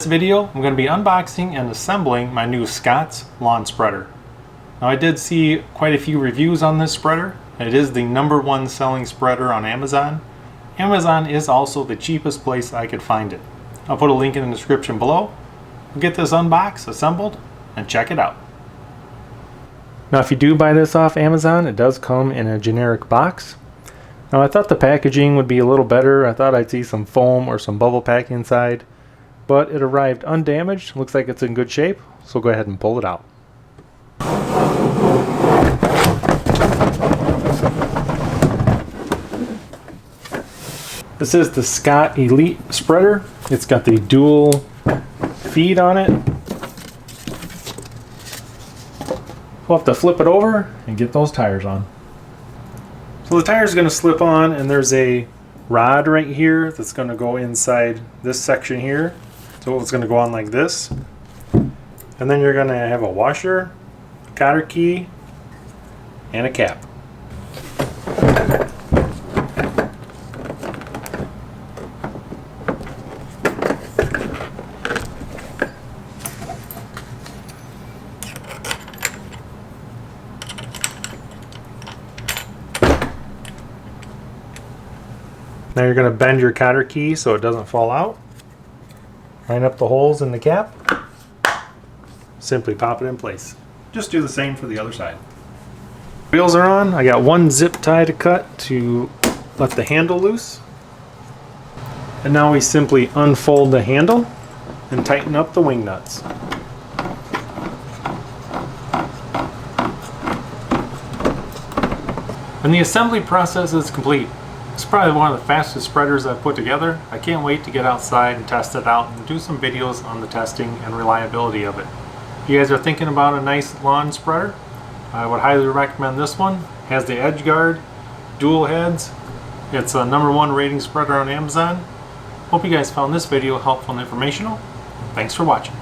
In this video, I'm going to be unboxing and assembling my new Scotts lawn spreader. Now, I did see quite a few reviews on this spreader. It is the #1 selling spreader on Amazon. Amazon is also the cheapest place I could find it. I'll put a link in the description below. We'll get this unboxed, assembled, and check it out. Now, if you do buy this off Amazon, it does come in a generic box. Now, I thought the packaging would be a little better. I thought I'd see some foam or some bubble pack inside. But it arrived undamaged. Looks like it's in good shape, so go ahead and pull it out. This is the Scott Elite spreader. It's got the dual feed on it. We'll have to flip it over and get those tires on. So the tire is going to slip on, and there's a rod right here that's going to go inside this section here. So it's going to go on like this, and then you're going to have a washer, cotter key, and a cap. Now you're going to bend your cotter key so it doesn't fall out. Line up the holes in the cap. Simply pop it in place. Just do the same for the other side. Wheels are on. I got one zip tie to cut to let the handle loose. And now we simply unfold the handle and tighten up the wing nuts. And the assembly process is complete. It's probably one of the fastest spreaders I've put together. I can't wait to get outside and test it out and do some videos on the testing and reliability of it. If you guys are thinking about a nice lawn spreader, I would highly recommend this one. It has the edge guard, dual heads. It's a #1 rating spreader on Amazon. Hope you guys found this video helpful and informational. Thanks for watching.